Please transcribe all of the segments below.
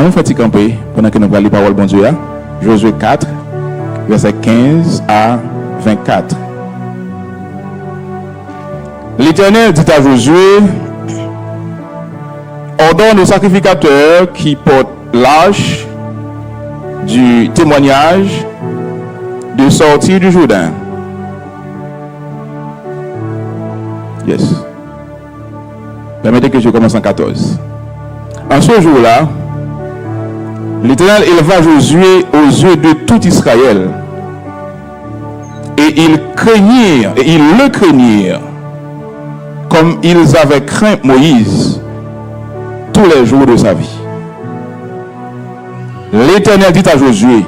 On fait camper pendant que nous parlons la parole de Dieu. Josué 4, verset 15 à 24. L'Éternel dit à Josué, ordonne aux sacrificateurs qui portent l'arche du témoignage de sortir du Jourdain. Yes. Permettez que je commence en 14. En ce jour-là, l'Éternel éleva Josué aux yeux de tout Israël. Et ils le craignirent, comme ils avaient craint Moïse tous les jours de sa vie. L'Éternel dit à Josué,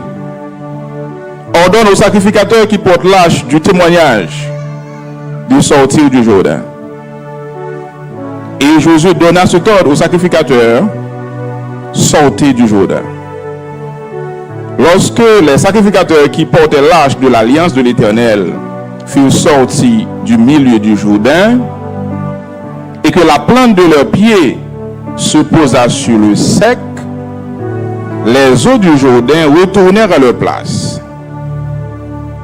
ordonne aux sacrificateurs qui portent l'arche du témoignage de sortir du Jourdain. Et Josué donna cet ordre aux sacrificateurs, sortez du Jourdain. Lorsque les sacrificateurs qui portaient l'arche de l'alliance de l'Éternel furent sortis du milieu du Jourdain, et que la plante de leurs pieds se posa sur le sec, les eaux du Jourdain retournèrent à leur place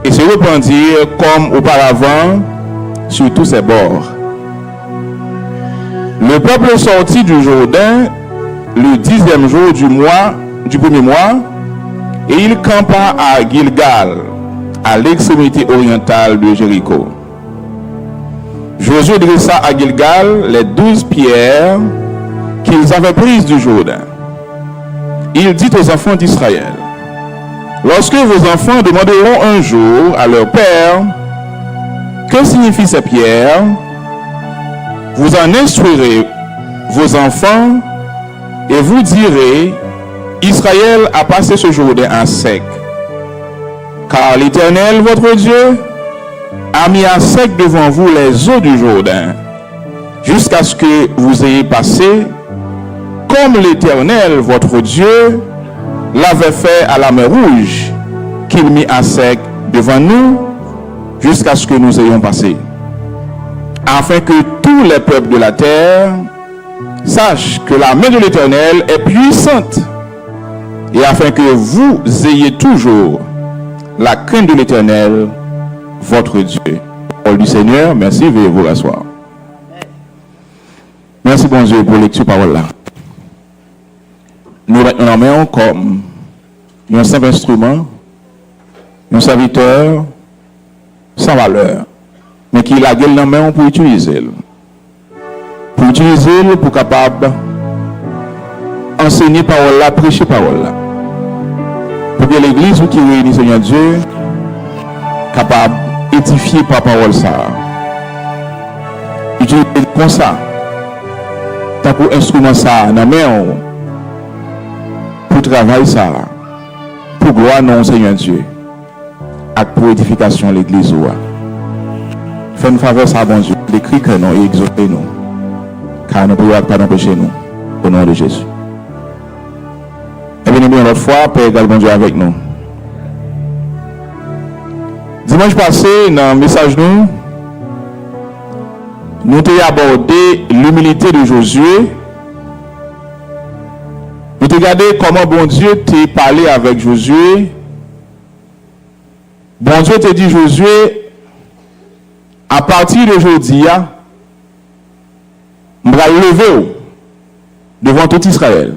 et se répandirent comme auparavant sur tous ses bords. Le peuple sortit du Jourdain le 10e jour du premier mois, et il campa à Gilgal, à l'extrémité orientale de Jéricho. Josué dressa à Gilgal les 12 pierres qu'ils avaient prises du Jourdain. Il dit aux enfants d'Israël, lorsque vos enfants demanderont un jour à leur père, que signifient ces pierres, vous en instruirez vos enfants et vous direz, Israël a passé ce Jourdain à sec. Car l'Éternel, votre Dieu, a mis à sec devant vous les eaux du Jourdain, jusqu'à ce que vous ayez passé, comme l'Éternel, votre Dieu, l'avait fait à la mer Rouge, qu'il mit à sec devant nous, jusqu'à ce que nous ayons passé. Afin que tous les peuples de la terre sachent que la main de l'Éternel est puissante, et afin que vous ayez toujours la crainte de l'Éternel, votre Dieu. Parole du Seigneur, merci, veuillez vous rasseoir. Merci bon Dieu pour lecture parole là. Nous en comme un simple instrument, un serviteur sans valeur, mais qui la gueule dans la main pour utiliser. Pour utiliser, pour capable enseigner parole là, prêcher parole là. Pour que l'église qui réunit Seigneur Dieu, capable d'édifier par parole ça. Utiliser comme ça. Tant pour instrument ça dans la main, pour travail ça, pour gloire non Seigneur Dieu, et pour édification de l'église. Fais une faveur ça, bon Dieu, d'écrire que nous et exhorter nous, car nous ne pouvons pas empêcher nous, au nom de Jésus. Et bien, l'autre fois, Père égal, bon Dieu, avec nous. Dimanche passé, dans le message nous avons abordé l'humilité de Josué. Nous avons regardé comment bon Dieu t'a parlé avec Josué. Bon Dieu t'a dit, Josué, à partir d'aujourd'hui, je vais lever devant tout Israël.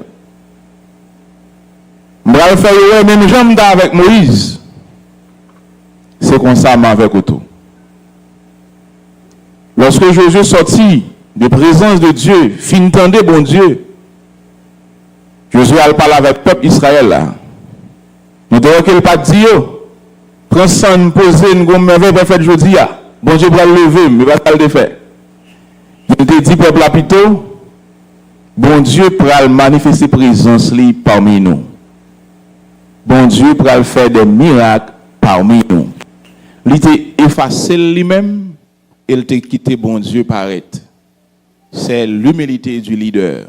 Je vais faire même jambe avec Moïse. C'est comme ça avec auto. Lorsque Josué sortit de présence de Dieu, fin tendait bon Dieu, Josué a parlé avec le peuple Israël là. Nous devons qu'il pas dire, prends ça, nous poser une gomme merveille pour faire aujourd'hui. Bon Dieu va lever, mais va pas le faire. Je te dis peuple plutôt, bon Dieu pourra manifester présence parmi nous. Bon Dieu pourra faire des miracles parmi nous. Il était effacé lui-même, il t'a quitté bon Dieu paraître. C'est l'humilité du leader.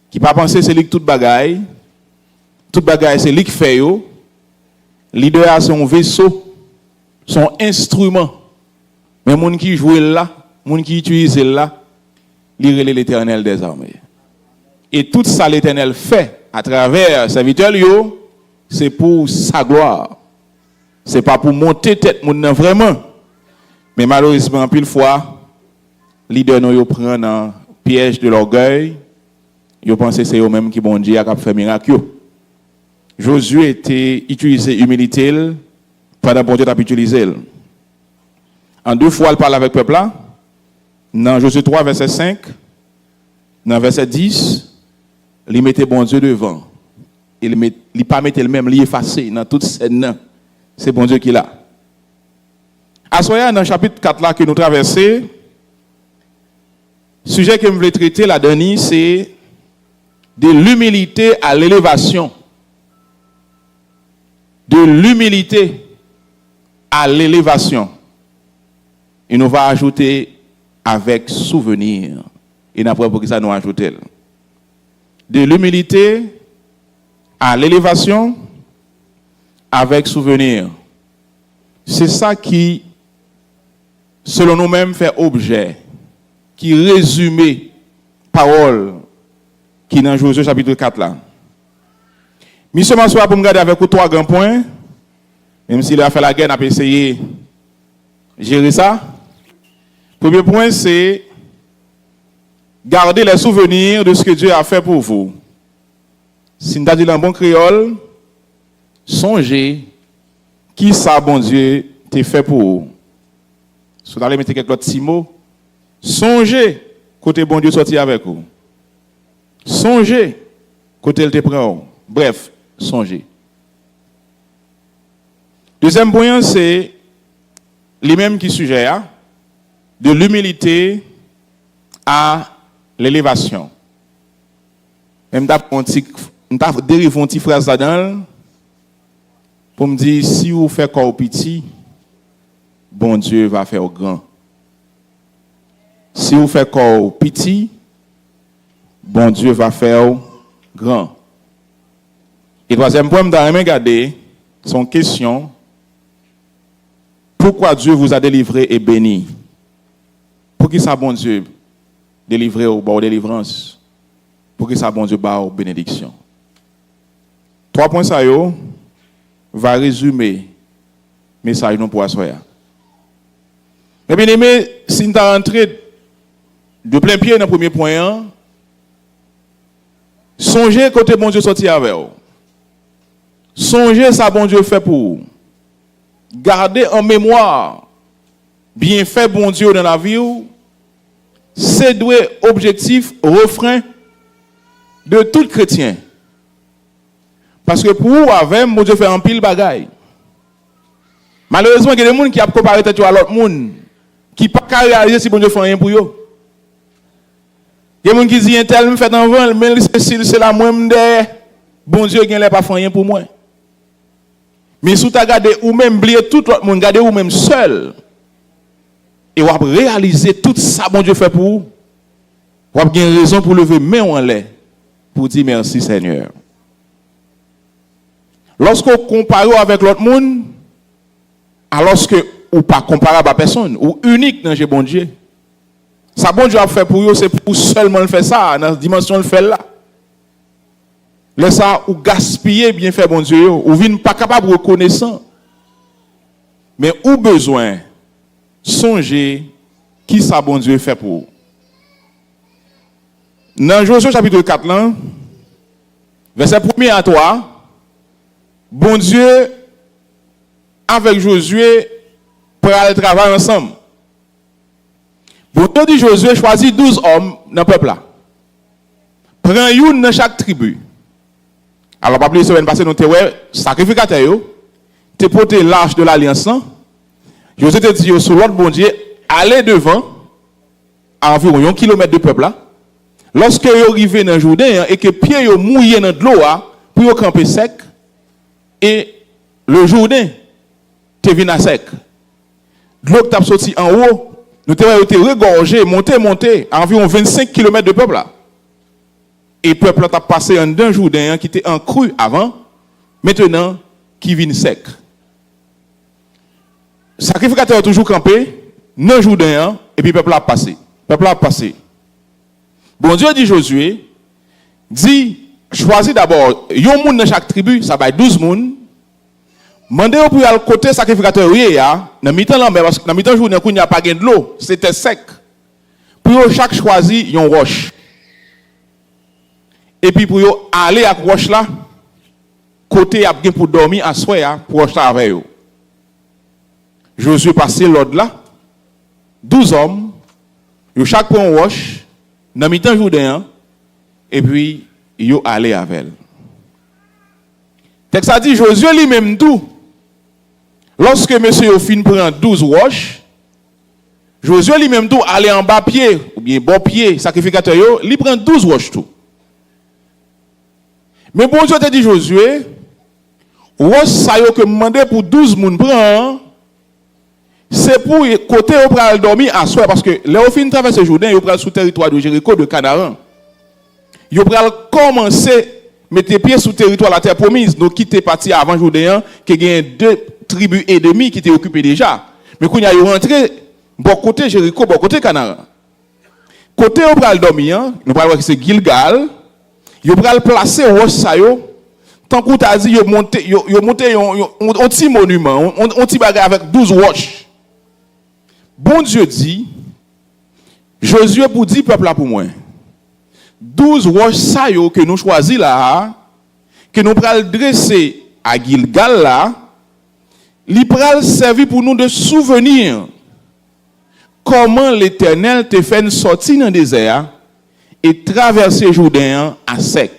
Qui pas penser c'est lui qui tout bagaille c'est lui qui fait yo. Leader a son vaisseau, son instrument. Mais moun qui joue là, moun qui utilise là, il relève l'Éternel des armées. Et tout ça l'Éternel fait à travers serviteur, c'est pour sa gloire. C'est pas pour monter tête moun nan vraiment. Mais malheureusement, pile fois, leader nous prend dans piège de l'orgueil. Ils pensent que c'est eux-mêmes qui bon Dieu a fait miracle. Josué était utilisé humilité pendant bon Dieu a utilisé. En deux fois, il parle avec le peuple là. Dans Josué 3, verset 5, dans verset 10, il mettait bon Dieu devant. Il ne pas mettre le même, il effacé dans toute scène. C'est bon Dieu qui l'a. À ce moment dans le chapitre 4 là que nous traversons, le sujet que je voulais traiter là-dedans, c'est de l'humilité à l'élévation. De l'humilité à l'élévation. Et nous va ajouter avec souvenir. Et n'après pour que ça nous ajoute. De l'humilité à l'élévation avec souvenir. C'est ça qui, selon nous-mêmes, fait objet, qui résume parole qui est dans Josué chapitre 4 là. Monsieur Massoua pour me garder avec vous trois grands points, même s'il a fait la guerre, on a essayé de gérer ça. Premier point, c'est garder les souvenirs de ce que Dieu a fait pour vous. Si nous avons dit en bon créole, songez qui ça, bon Dieu, t'a fait pour vous. Si vous allez mettre quelques autres petits mots, songez côté bon Dieu sorti avec vous. Songez côté il te prend. Bref, songez. Deuxième point, c'est les mêmes qui suggèrent de l'humilité à l'élévation. Même je dérive une petite phrase là-dedans pour me dire, si vous faites corps petit, bon Dieu va faire grand. Si vous faites corps petit, bon Dieu va faire grand. Et troisième point, je vais regarder son question. Pourquoi Dieu vous a délivré et béni? Pour qui ça, bon Dieu, délivré au bord de délivrance? Pour qui ça, bon Dieu, bas aux bénédictions? Trois points, ça va résumer le message non pour assoyer. Mais bien aimé, si nous avons rentré de plein pied dans le premier point, songez côté bon Dieu sorti avec vous. Songez ça, bon Dieu fait pour vous. Gardez en mémoire bien fait bon Dieu dans la vie. C'est doué objectif, refrain de tout chrétien. Parce que pour vous, avec mon Dieu fait un pile bagaille. Malheureusement, il y a des gens qui ont comparé à l'autre monde, qui ne peuvent pas réaliser si bon Dieu fait rien pour eux. Il y a des gens qui disent, tel me fait un vent, mais c'est la même de bon Dieu qui n'a pas fait rien pour moi. Mais si vous regardez ou même oubliez tout l'autre monde, regardez ou même seul, et vous réaliser tout ça bon Dieu fait pour vous, vous avez une raison pour lever main en l'air, pour dire merci Seigneur. Lorsqu'on compare avec l'autre monde, alors que ou pas comparable à personne, ou unique dans le bon Dieu. Ça bon Dieu a fait pour vous, c'est pour seulement le faire ça, dans la dimension le faire là. Laissez ça ou gaspiller bien fait bon Dieu, ou vient pas capable de reconnaissant. Mais ou besoin songer qui ça bon Dieu fait pour vous. Dans Josué chapitre 4 là, verset 1er à 3, bon Dieu avec Josué pour aller travailler ensemble. Bon Dieu dit Josué choisit 12 hommes dans le peuple là. Prends une dans chaque tribu. Alors, pas plus, semaine passée, nous avons sacrificateur, tu porté l'arche de l'alliance. Josué te dit sur l'autre bon Dieu, allez devant, à environ 1 kilomètre de peuple là. Lorsque vous arrivez dans le Jourdain et que pieds sont mouillés dans de l'eau pour vous camper sec, et le Jourdain te vient à sec. De l'eau qui t'a sorti en haut, nous avons été regorgés, monté, à environ 25 km de peuple là. Et le peuple a passé en d'un Jourdain qui était en cru avant, maintenant qui vient sec. Le sacrificateur a toujours campé, dans le Jourdain, et puis le peuple a passé. Le peuple a passé. Bon Dieu dit Josué, dit choisi d'abord, yon moun dans chaque tribu, ça va 12 moun. Mandez pour aller côté sacrificateur dans mi-temps là parce que dans mi-temps journée il n'y a pas de l'eau, c'était sec. Pour chaque choisi yon roche. Et puis pour aller à roche là côté a bien pour dormir à soir pour roche là avec eux. Josué passé l'ordre là 12 hommes, yo chaque prend roche dans mi-temps journée et puis yo aller avec elle. Texte a dit Josué lui-même tout. Lorsque monsieur fin prend 12 roches, Josué lui-même tout aller en bas pied ou bien bon pied sacrificateur yo, il prend 12 roches tout. Mais bon Dieu te dit Josué, roche ça yo que demandé pour 12 moun prend, c'est pour côté au pral dormir à soir parce que là au fin traverser Jourdain, yo pral sous territoire de Jéricho de Canaan. Yo pral commencer mettre pied sous territoire la terre promise, donc quitter parti avant Jourdain qui gagne 2 tribus et demi qui étaient occupées déjà. Mais quand il y a rentré bon côté Jéricho, bon côté Canaan. Côté au pral dormir, nous parlons que c'est Gilgal, yo pral placer roche ça yo. Tant qu'on t'a dit yo monter un petit monument, un petit bagage avec 12 roches. Bon Dieu dit Josué pour dire peuple là pour moi. 12 roches ça yo que nous choisi là, que nous pral dresser à Gilgal là, li pral servir pour nous de souvenir comment l'Éternel te fait sortir dans le désert et traverser Jourdain à sec.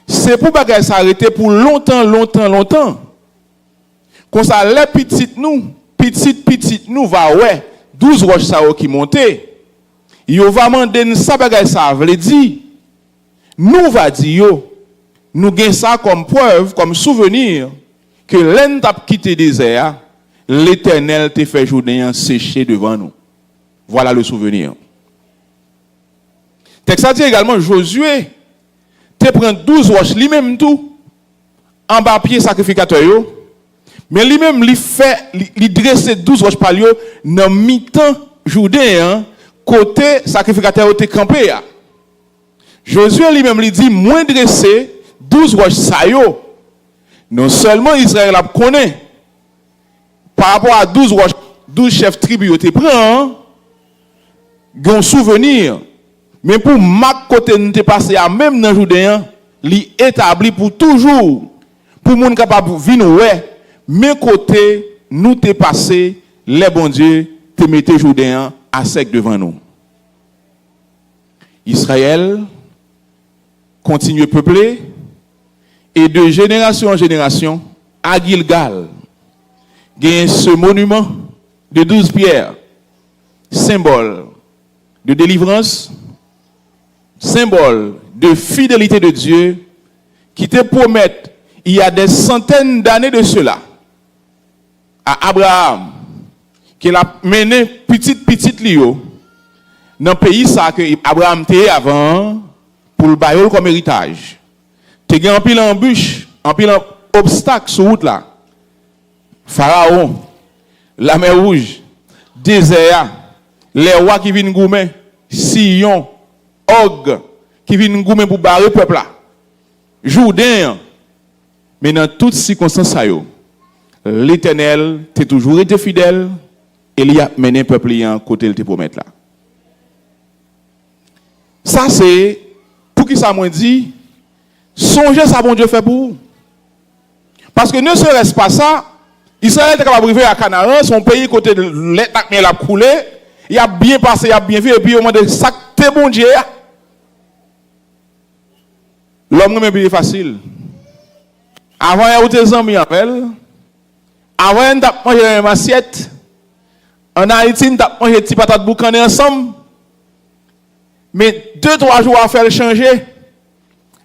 C'est pour bagay s'arrêter pour longtemps. Comme ça les petites nous va ouais 12 roches ça qui monter. Yo va demander ça bagay ça veut dire nous va dire yo nous gain ça comme preuve comme souvenir que l'en t'a quitté désert, l'Éternel te fait Jourdain sécher devant nous. Voilà le souvenir. Texte a dit également Josué te prend 12 roches lui-même tout en bas pied sacrificateur yo, mais lui-même li dresser 12 roches par yo dans mi-temps Jourdain côté sacrificateur te campé ya. Josué lui-même lui dit moins dresser 12 roches ça yo. Non seulement Israël a connaît par rapport à 12 roches, 12 chefs tribus te prend un souvenir. Mais pour ma côté nous te passé à même dans Jourdain, li établi pour toujours pour moun capable venir ouais, mais côté nous te passé les bon Dieu te mettait Jourdain à sec devant nous. Israël continue peupler et de génération en génération à Gilgal gagne ce monument de 12 pierres, symbole de délivrance, symbole de fidélité de Dieu qui te promet il y a des centaines d'années de cela à Abraham qu'il a mené petite Lio dans le pays ça que Abraham était avant pour le bailler comme héritage. Tu as un pile embûche, un pile obstacle sur route là. Pharaon, la mer rouge, désert, les rois qui viennent goumer, Sion, Og qui viennent goumer pour barrer le peuple là. Jourdain, mais dans toutes circonstances l'Éternel t'a toujours été fidèle et il a mené le peuple à côté de te promettre là. Ça c'est pour qui ça m'a dit songez ça bon Dieu fait pour vous. Parce que ne serait-ce pas ça, Israël est capable d'arriver à Canaan, son pays côté de l'état mais l'a coulé, il a bien passé, il a bien fait et puis au moment de ça t'es bon Dieu. L'homme même plus facile. Avant il y a des amis appel. Avant on t'a mangé une assiette. En Haïti on t'a mangé petit patate boucané ensemble. Mais 2-3 jours à faire changer.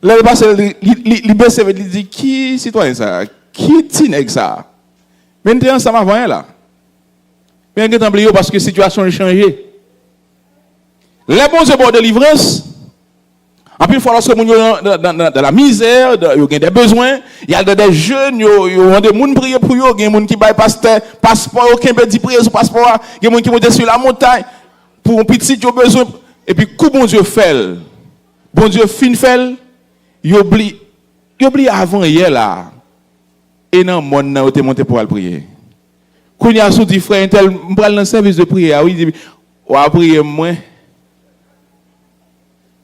Là, il passe, il dit, qui citoyen ça? Qui t'inègre ça? Mais nous sommes ensemble avant là. Mais nous sommes parce que la situation a changé. Les bons de délivrance, en plus, lorsque nous sommes dans la misère, il y a des besoins, il y a des jeunes, il y a des gens qui prient pour eux, il y a des gens qui baillent passeport, aucun petit prix sur passeport, il y a des gens qui montent sur la montagne pour un petit besoin. Et puis, coup bon Dieu fait, bon Dieu fin fait, il oublie avant hier là. Et non, mon nan était monté pour aller prier. Quand il y a sorti frère tel m'pral dans service de prière, oui, il dit on va prier moins.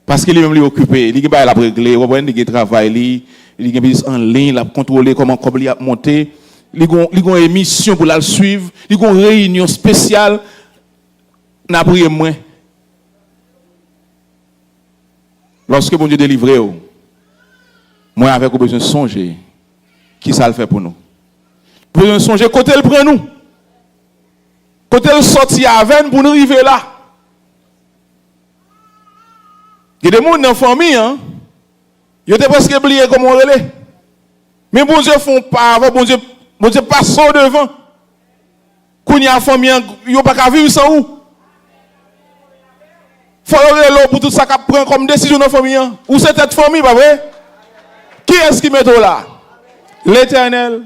Parce qu'il est même occupé, il a la régler, il travail, il a business en ligne, il a contrôler comment il a monté, il a une émission pour la suivre, il a une réunion spéciale, on a prié moins. Lorsque bon Dieu délivre, moi avec besoin de songer, qui ça le fait pour nous? Besoin de songer, côté le prend nous, côté le sorti avec pour nous arriver là. Il y a des gens dans la famille, ils ont presque oublié comment on relève. Mais bon Dieu font pas, bon Dieu passe devant. Quand il y a une famille, ils n'ont pas qu'à vivre sans où. Il faut relève pour tout ça qu'on prend comme décision dans la famille. Ou c'est cette famille, pas vrai? Qui est-ce qui met là? L'Éternel.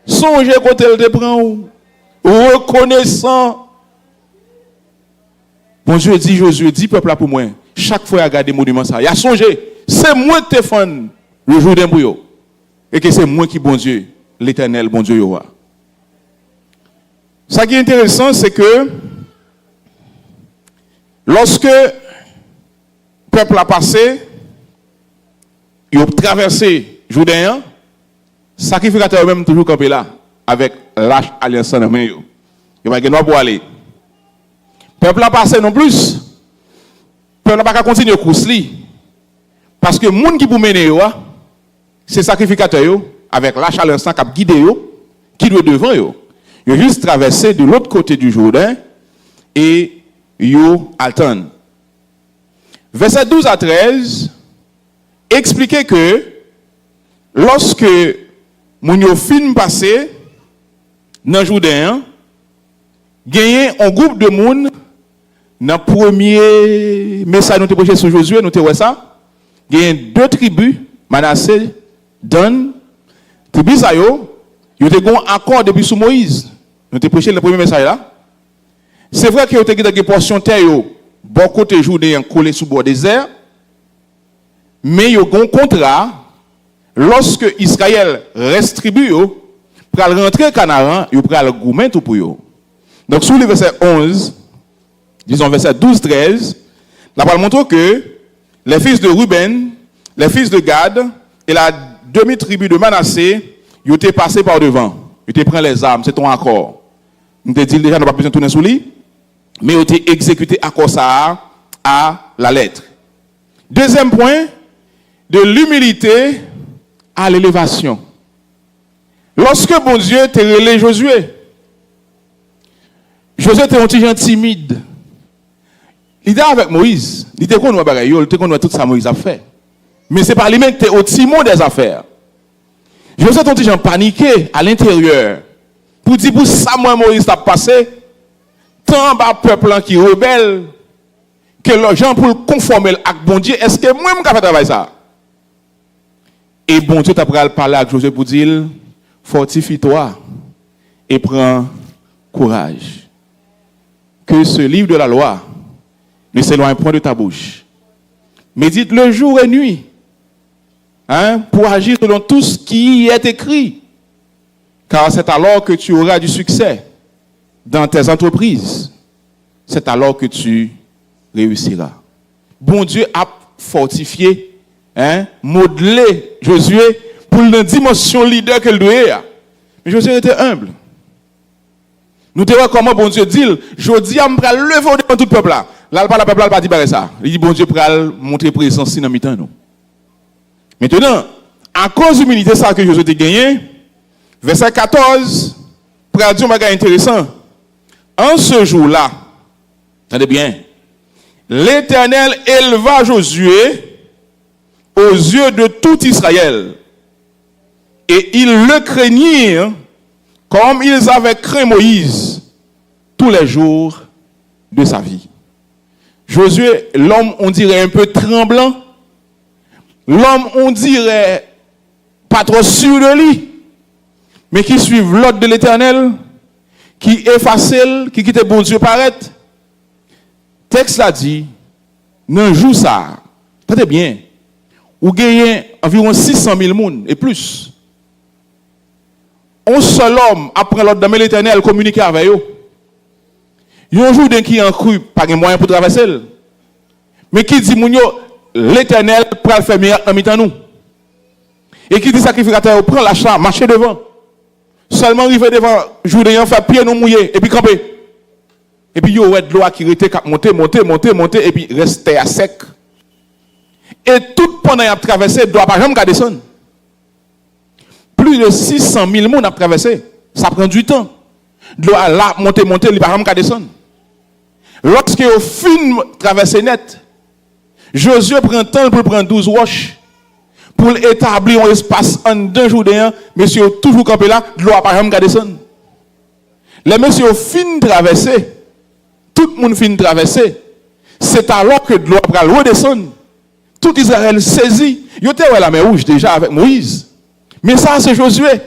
Songez quand elle te prend où? Reconnaissant. Bon Dieu dit, Josué dit, peuple là pour moi. Chaque fois, il a regardé le monument, ça. Il a songé. C'est moi qui te fais le jour d'un bouillot. Et que c'est moi qui, bon Dieu, l'Éternel, bon Dieu, yoa. Ce qui est intéressant, c'est que lorsque le peuple a passé, il a traversé Jourdain, sacrificateur même toujours campé là, avec l'âge alliance en main. Il va pas pour aller. Le peuple a passé non plus. Le peuple n'a pas continuer à course. Parce que les gens qui pour mener, c'est sacrificateur avec l'âge alliance qui a guidé, qui doit devant. Ils ont juste traversé de l'autre côté du Jourdain et ils attendent. Verset 12 à 13 expliquait que lorsque mon fin passé dans le Jourdain, gagné un groupe de monde dans le premier message nous avons prêché sur Josué, nous avons ça. Il y a deux tribus, Manassé, Dan, tribu ça yo, ils ont un accord depuis sous Moïse. Nous avons prêché le premier message là. C'est vrai qu'il y a des portions de terre, bon côté Jourdain collé sous bord désert, mais il y a un contrat. Lorsque Israël reste tribu, pour rentrer au Canaan, il prend le gourmet tout pour eux. Donc, sous le verset 11, disons verset 12-13, la parole montre que les fils de Ruben, les fils de Gad et la demi-tribu de Manassé, ils étaient passés par devant. Ils étaient pris les armes, c'est ton accord. Nous te dit déjà, nous n'avons pas besoin de tourner sous lui, mais ils étaient exécutés accord ça à la lettre. Deuxième point, de l'humilité à l'élévation. Lorsque bon Dieu t'a relé Josué était un petit gens timide. Il était avec Moïse. Il était connu tout ça Moïse a fait. Mais c'est pas lui-même qui était au timon des affaires. Josué était un petit gens paniqué à l'intérieur. Pour dire pour ça moi Moïse a passé tant bas peuple qui rebelle que les gens pour le conformer avec bon Dieu, est-ce que moi je vais faire travail ça? Et bon Dieu t'a parlé avec Josué pour dire, fortifie-toi et prends courage. Que ce livre de la loi ne s'éloigne point de ta bouche. Médite le jour et nuit, pour agir selon tout ce qui y est écrit. Car c'est alors que tu auras du succès dans tes entreprises. C'est alors que tu réussiras. Bon Dieu a fortifié, modelé Josué pour la dimension leader qu'elle doit avoir. Mais Josué était humble. Nous te voyons comment bon Dieu dit, je dis à me lever devant tout le peuple là. Là, le peuple n'a pas dit ça. Il dit bon Dieu pour montrer présence dans le nous. Maintenant, à cause de l'humilité ça que Josué a gagné, verset 14, pour dire un bagage intéressant. En ce jour-là, attendez bien, l'Éternel éleva Josué aux yeux de tout Israël. Et ils le craignirent comme ils avaient craint Moïse tous les jours de sa vie. Josué, l'homme, on dirait un peu tremblant. L'homme, on dirait pas trop sûr de lui. Mais qui suivent l'ordre de l'Éternel, qui est facile, qui quitte bon Dieu paraître. Texte l'a dit, non joue ça. Attendez bien. ou gagnez environ 600 000 personnes et plus. Un seul homme, après l'autre de l'Éternel, communique avec eux. Il y a un jour qui a cru, pas de moyen pour traverser. Mais qui dit, l'Éternel prend le faire miracle en mi-temps nous. Et qui dit, sacrificateur, prend l'achat, marchez devant. Seulement arriver devant, jour faire pied nous mouiller, et puis camper. Et puis, il y a de l'eau qui était monter, et puis rester à sec. Et tout pendant qu'il a traversé, il ne doit pas jamais descendre. Plus de 600 000 personnes ont traversé. Ça prend du temps. Il doit là monter, il ne doit pas jamais descendre. Lorsque au fin traversé net, Josué prend le temps pour prendre 12 roches pour établir un espace en 2 jours d'un, monsieur toujours campé là, il ne doit pas jamais descendre. Les messieurs fin traversé, tout le monde fin traversé, c'est alors que l'eau va redescendre. Tout Israël saisit. Il était à la mer Rouge déjà avec Moïse. Mais ça, c'est Josué.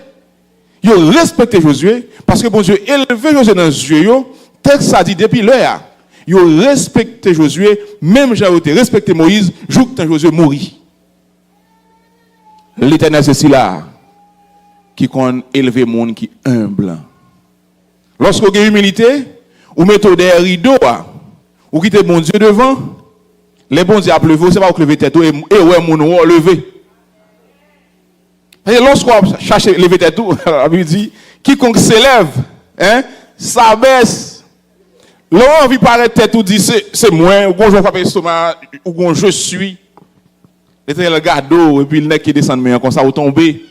Il respecté Josué parce que bon Dieu élevé Josué dans les yeux. Texte ça dit depuis l'heure. Il respecté Josué, même j'ai respecté Moïse, jour que Josué mourit. L'Éternel, c'est là qui compte élever le monde qui est humble. Lorsque vous avez humilité, vous mettez des rideaux, vous quittez bon Dieu devant, les bons dieux à pleuver, c'est pas vous lever tête et ouais, mon lever. Et lorsqu'on cherche lever tête, la Bible dit, quiconque s'élève, ça baisse. L'homme envie paraître tête ou dit c'est moi, ou quand je frappe l'estomac, ou quand je suis. L'Éternel garde et puis le nez qui descend mais comme ça vous tombez.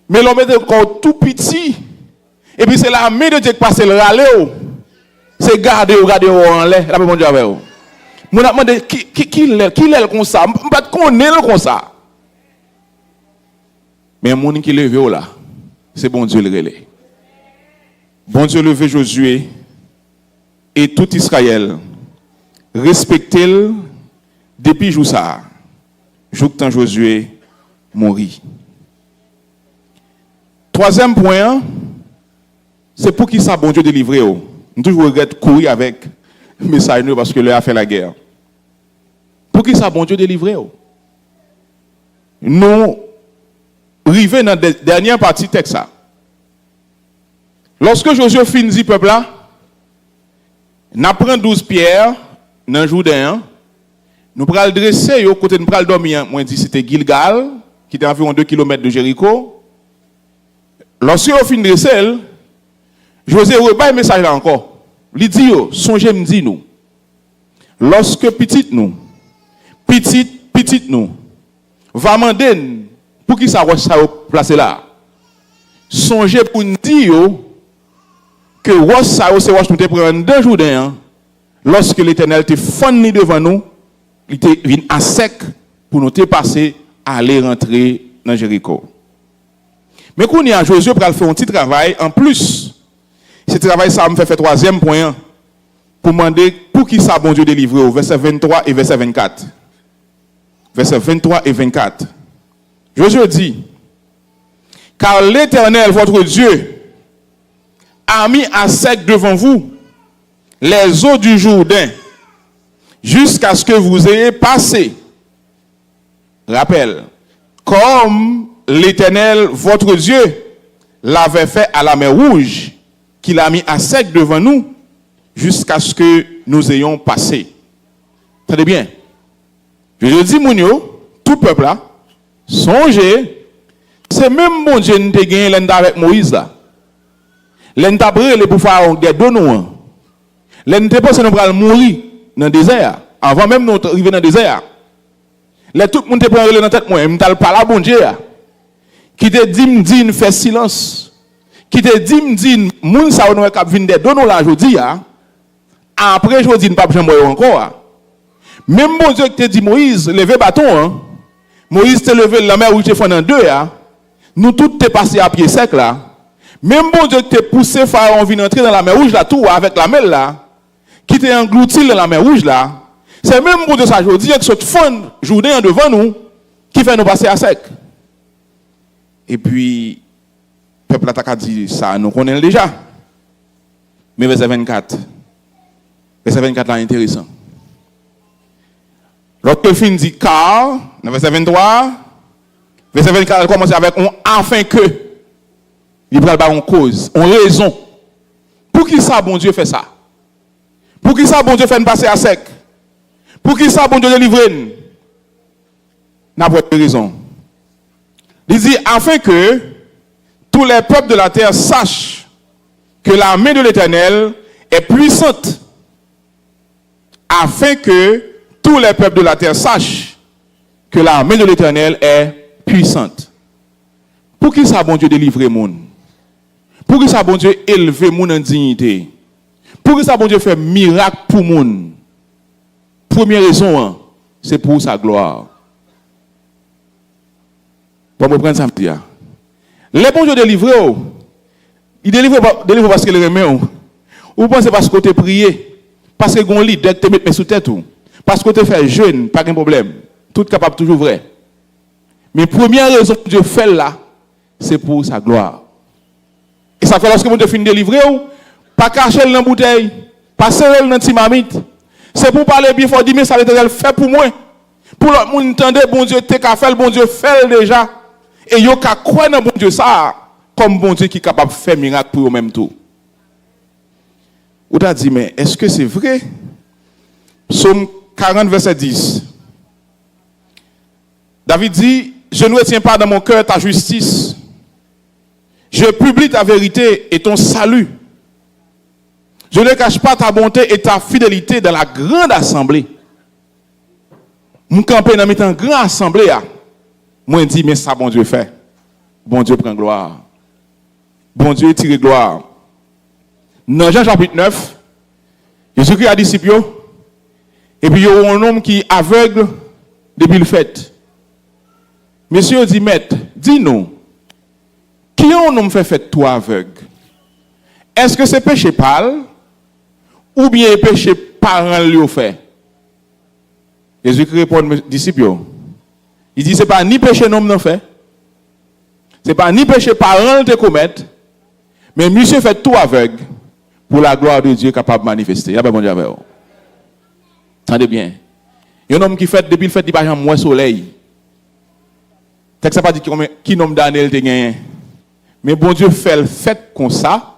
Mais l'homme est encore tout petit. Et puis c'est la main de Dieu qui passe le râler. C'est garder en l'air, la mon Dieu avec vous. Mon a demandé qui l'est comme ça, pas connaître comme ça. Mais mon qui levé là, c'est bon Dieu le relais. Bon Dieu levé Josué et tout Israël respectez-le depuis jour ça. Jour que Josué mourit. Troisième point, c'est pour qui ça bon Dieu délivrer. Nous toujours regrette courir avec message parce que lui a fait la guerre. Pour qui ça bon Dieu délivrer. Nous arrivons dans la dernière partie texte. Lorsque Josué finit le peuple là, nous prenons 12 pierres dans le Jourdain. Nous prenons le dresser, au côté nous prenons le dormir. Moi, dit c'était Gilgal, qui était à environ 2 km de Jéricho. Lorsque nous finissons de dresser, Josué rebat un message là encore. Il dit, songez me dit nous. Lorsque petite nous, va demander pour qui ça va placer là. Songez pour nous dire que ça c'est nous te prendre 2 jours d'un. Lorsque l'Éternel te fourni devant nous, il te vient à sec pour nous te passer à aller rentrer dans Jéricho. Mais quand il y a Josué pour faire un petit travail en plus. Ce travail ça me fait 3e point pour demander pour qui ça bon Dieu délivrer au verset 23 et verset 24. Verset 23 et 24. Josué dit, car l'Éternel, votre Dieu, a mis à sec devant vous les eaux du Jourdain, jusqu'à ce que vous ayez passé. Rappel, comme l'Éternel, votre Dieu, l'avait fait à la mer Rouge, qu'il a mis à sec devant nous, jusqu'à ce que nous ayons passé. Très bien. Je dis, Mounio, tout peuple là, songez, c'est même bon Dieu qui a gagné l'enda avec Moïse là. L'enda brûlé pour faire des dons. L'enda pas nous allons mourir dans le désert, avant même nous arriver dans le désert. Là tout le monde te prend dans la tête moi, m'tal pas la bon Dieu. Qui te dit fait silence. Qui te dit moun sa nou k'ap vinn des dons là jodi après jodi ne pas jamais encore. Même bon Dieu qui te dit Moïse, levez bâton Moïse te levé la mer où tu fais en deux nous tous t'es passé à pied sec là. Même bon Dieu qui te poussé Pharaon vient entrer dans la mer rouge là tout avec la mer là qui t'est englouti dans la mer rouge là. C'est même bon Dieu ça jodi que ce fond Jourdain devant nous qui fait nous passer à sec. Et puis le peuple a dit ça nous connaissons déjà. Mais verset 24 là intéressant. Lorsque fin dit car, dans verset 23, verset 24, elle commence avec on afin que. Il prend pas en cause, en raison. Pour qui ça, bon Dieu fait ça? Pour qui ça, bon Dieu fait nous passer à sec? Pour qui ça, bon Dieu délivre nous? N'a pas de raison. Il dit afin que tous les peuples de la terre sachent que la main de l'Éternel est puissante. Afin que tous les peuples de la terre sachent que la main de l'Éternel est puissante. Pour qui ça, bon Dieu délivre le monde? Pour qui ça, bon Dieu élever le monde en dignité? Pour qui ça, bon Dieu fait miracle pour le monde? Première raison, c'est pour sa gloire. Pour me prendre ça, les bons Dieu délivrent, il délivre parce qu'il remet. Ou pensez parce que tu es prié, parce que tu lit, dès que tu mets sous tête, parce que tu fais jeûne, pas de problème. Tout capable, toujours vrai. Mais première raison que Dieu fait là, c'est pour sa gloire. Et ça fait lorsque vous finissez de délivrer, pas cacher dans la bouteille, pas serrer dans la timamite. C'est pour parler bien fort, dire mais ça l'Éternel fait pour moi. Pour l'autre monde entendre, bon Dieu, t'es qu'à faire, le bon Dieu fait déjà. Et yo qu'à croire dans bon Dieu ça, comme bon Dieu qui est capable de faire miracle pour eux même tout. Ou t'as dit, mais est-ce que c'est vrai? Psaume 40, verset 10. David dit, je ne retiens pas dans mon cœur ta justice. Je publie ta vérité et ton salut. Je ne cache pas ta bonté et ta fidélité dans la grande assemblée. Mon campé dans une grande assemblée, moi je dis, mais ça bon Dieu fait. Bon Dieu prend gloire. Bon Dieu tire gloire. Dans Jean chapitre 9, Jésus-Christ a dit disciples, et puis il y a un homme qui est aveugle depuis le fait. Monsieur dit, maître, dis-nous, qui est un homme fait toi aveugle? Est-ce que c'est péché pâle ou bien péché parent lui au fait? Jésus-Christ répond aux disciples. Il dit, ce n'est pas ni péché non non fait. Ce n'est pas ni péché parent te commettre. Mais monsieur fait tout aveugle pour la gloire de Dieu capable de manifester. Il y a pas bon Dieu avec vous. Attendez bien. Il y a un homme qui fait depuis le fait, il n'y a pas moins soleil. Ça pas dit qui nombre d'années il te gagné. Mais bon Dieu fait le fait comme ça.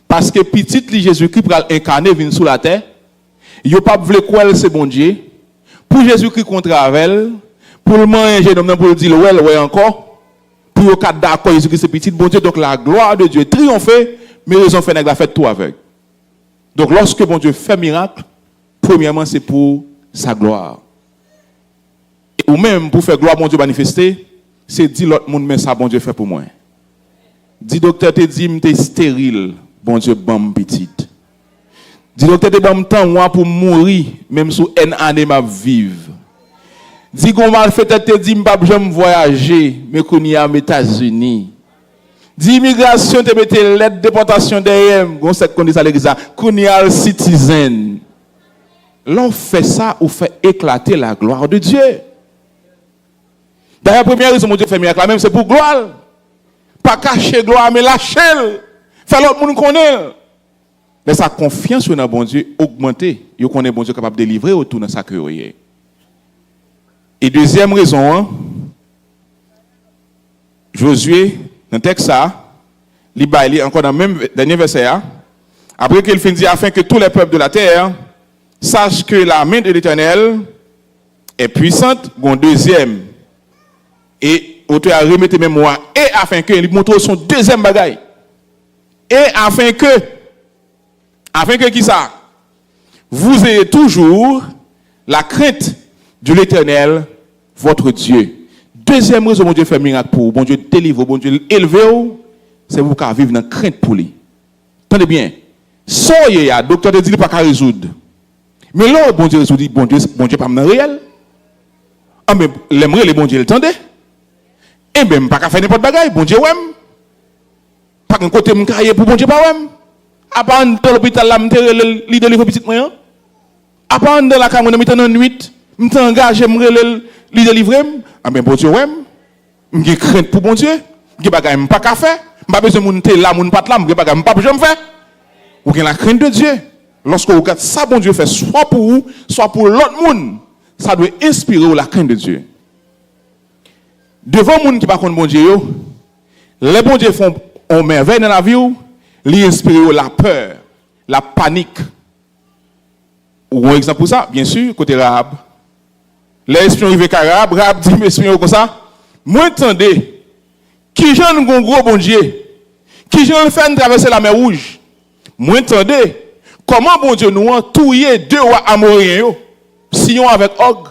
Parce que petit Jésus-Christ pour incarner vient sous la terre. Il n'a pas voulu quoi c'est bon Dieu. Pour Jésus-Christ contre avec pour le manger pour le dire ouais encore. Pour le cas d'accord Jésus-Christ c'est petit bon Dieu donc la gloire de Dieu triompher mais ils ont fait la fête tout avec. Donc lorsque bon Dieu fait miracle, premièrement c'est pour sa gloire. Et ou même pour faire gloire bon Dieu manifester, c'est dit l'autre monde mais ça bon Dieu fait pour moi. Dis docteur te dit m'es stérile, bon Dieu bam petite. Dis docteur te bam temps moi pour mourir même sous une année m'a vivre. Dis qu'on mal fait te dit m'pas jamais voyager mais qu'on y a aux États-Unis. Dis immigration te mette lettre déportation derrière, on sait qu'on dit ça l'église qu'on y a citizen. L'on fait ça ou fait éclater la gloire de Dieu. D'ailleurs première raison mon Dieu fait miracle même c'est pour gloire. Pas cacher gloire, mais lâcher. Faire l'autre monde connaître. Mais sa confiance dans bon Dieu augmenter. Il connaît bon Dieu capable de délivrer autour de sa cœur. Et deuxième raison, Josué, dans le texte, il dit encore dans le même dernier verset, après qu'il finit afin que tous les peuples de la terre sachent que la main de l'Éternel est puissante. Bon, deuxième. Et auteur a remis mémoire et afin que il montre son deuxième bagaille et afin que qui ça vous ayez toujours la crainte de l'Éternel votre Dieu. Deuxième raison bon Dieu fait miracle pour bon Dieu délivre bon Dieu élever c'est pour qu'à vivre dans crainte pour lui. Attendez bien. Soyez ya docteur te dit pas qu'à résoudre. Mais là bon Dieu résout bon Dieu pas dans réel. Ah mais l'aimerait les bon Dieu entendez. Et même pas qu'à faire n'importe bagaille, bon Dieu ouais. Pas qu'un côté m'cailler pour bon Dieu pas ouais. À part dans l'hôpital là m'terre li délivre petit moyen. À part dans la caméra m'étant en nuit, m'étant engagé m'rele li délivrer. Ah ben bon Dieu ouais. M'gé crainte pour bon Dieu. M'gé bagaille m'pas qu'à faire. M'pas besoin moun té là moun pat là, m'gé bagaille m'pas jamais faire. Ou gen la crainte de Dieu. Lorsque vous regardez ça bon Dieu fait soit pour vous, soit pour l'autre monde. ça doit inspirer la crainte de Dieu. Devant les gens qui ne connaissent pas bon Dieu, les bons dieux font une merveille dans la vie, ils inspirent la peur, la panique. Ou un exemple pour ça, bien sûr, côté Rahab. Les espions arrivent à Rahab, Rahab dit, mes espions comme ça, moi attendez, qui j'en un gros bon Dieu, qui j'en fait traverser la mer Rouge, moi attendez, comment bon Dieu nous a touillé deux rois amoriens, Sion avec Og.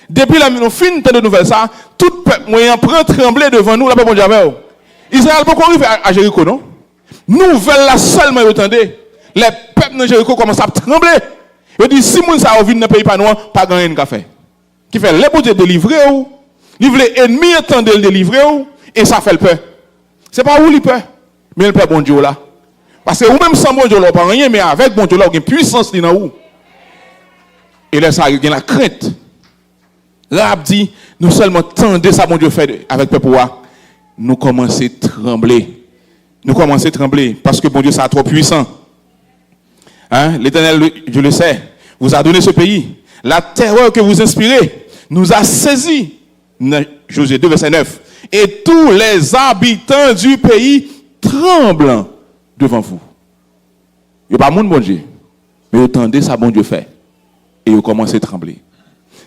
Depuis la nous fin de nouvelle ça, tout peuple moyen prend trembler devant nous, là bon Dieu avec. Israël peut arriver à Jéricho, non? Nouvelle là seulement attendez, les peuples de Jéricho commencent à trembler. Il dit si moun ça vient dans pays pas noir, pas gagner un fait. Qui fait les bon Dieu délivrer ou, livrer ennemi attendent le délivrer ou et ça fait le peur. C'est pas où il peur, mais le peur bon Dieu là. Parce que ou même sans bon Dieu là pas rien mais avec bon Dieu là il y a une puissance dans où. Et là ça il y a la crainte. Rahab dit nous seulement tendez ça bon Dieu fait avec peuple nous commencer à trembler. Nous commencer à trembler parce que bon Dieu ça trop puissant. Hein? L'Éternel, je le sais, vous a donné ce pays. La terreur que vous inspirez nous a saisis. Josué 2, verset 9. Et tous les habitants du pays tremblent devant vous. Il n'y a pas mon bon Dieu. Mais vous entendez ça, bon Dieu fait. Et vous commencez à trembler.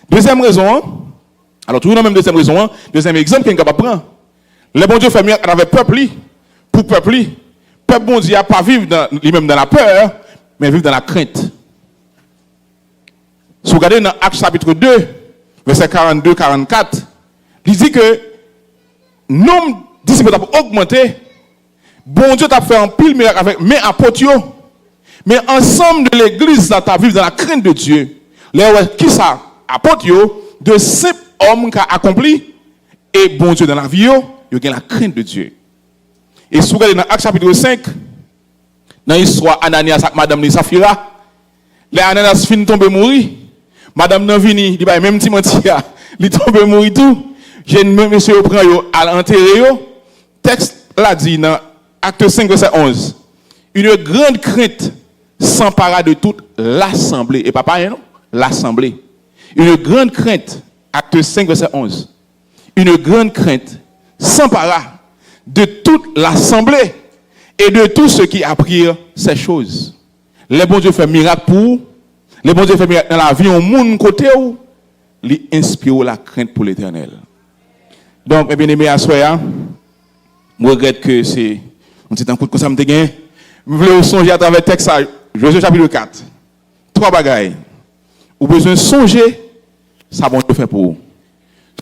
Deuxième raison, alors toujours la même deuxième raison, deuxième exemple qu'on est capable de prendre. Le bon Dieu fait mieux avec le peuple, pour le peuple. Le peuple bon Dieu n'a pas vivre lui-même dans la peur, mais vivre dans la crainte. Si vous regardez dans Actes chapitre 2, verset 42-44, il dit que le nombre de disciples a augmenté. Bon Dieu t'a fait un pile miracle avec mes apôtres. Mais ensemble de l'église, tu as vécu dans la crainte de Dieu. Qui ça? Apôtres, de simples hommes qui ont accompli. Et bon Dieu dans la vie, il y a la crainte de Dieu. Et si vous regardez dans Actes chapitre 5, dans l'histoire Ananias avec Madame Safira, les Ananias fin tomber mourir. Madame Nanvini, il dit même Timothée, il tombe mourir tout. J'ai même monsieur prend yo à l'enterrer yo. Texte là dit dans Acte 5 verset 11. Une grande crainte s'empara de toute l'assemblée et pas pareil non, l'assemblée. Une grande crainte, Acte 5 verset 11. Une grande crainte s'empara de toute l'assemblée et de tous ceux qui apprirent ces choses. Les bons Dieu fait miracle pour, les bons Dieu fait miracle dans la vie, au monde côté où, ils inspirent la crainte pour l'Éternel. Donc, mes bien-aimés, à soir, je regrette que c'est un petit coup de coup ça me dégaine. Je voulais songer à travers le texte, Josué chapitre 4. 3 bagailles. Vous avez besoin de songer, ça bon Dieu fait pour vous.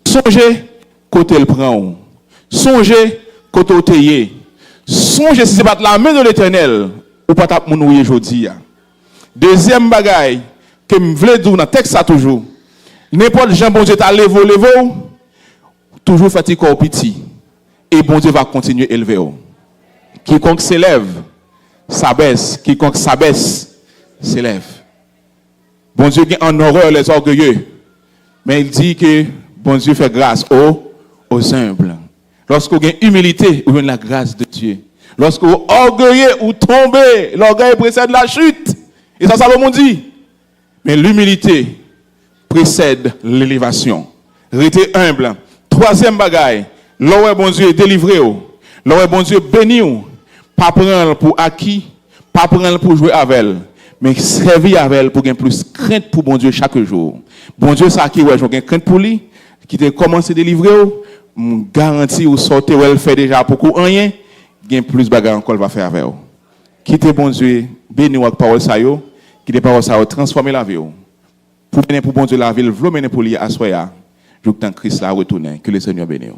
Songez, côté le prend. Songez, côté le taillé. Songez si ce n'est pas la main de l'Éternel ou pas tape mon aujourd'hui. Deuxième bagaille que je voulais dire dans le texte ça toujours. N'importe Jean bon Dieu t'a levé, toujours fatigué au petit. Et bon Dieu va continuer à élever. Quiconque s'élève, s'abaisse. Quiconque s'abaisse, s'élève. Bon Dieu en horreur les orgueilleux. Mais il dit que bon Dieu fait grâce aux humbles. Lorsque vous avez humilité, vous avez la grâce de Dieu. Lorsque vous orgueillez ou tombez, l'orgueil précède la chute. Et ça, Salomon dit. Mais l'humilité précède l'élévation. Restez humble. Troisième bagaille, l'oreille bon Dieu délivré. L'oreille bon Dieu béni. Pas prendre pour acquis, pas prendre pour jouer avec elle, mais servir avec elle pour gagner plus crainte pour bon Dieu chaque jour. Bon Dieu, ça qui ouais, j'ai crainte pour lui, qui te commencé à délivrer, garantie ou sortir ou elle fait déjà beaucoup rien, gain plus bagarre encore va faire avec vous. Quittez bon Dieu, béni avec parole ça yo, quittez parole ça yo, transformer la vie. Pour mener pour bon Dieu la vie, v'lo mener pour lui à soya, je que Christ la retourner, que le Seigneur bénisse.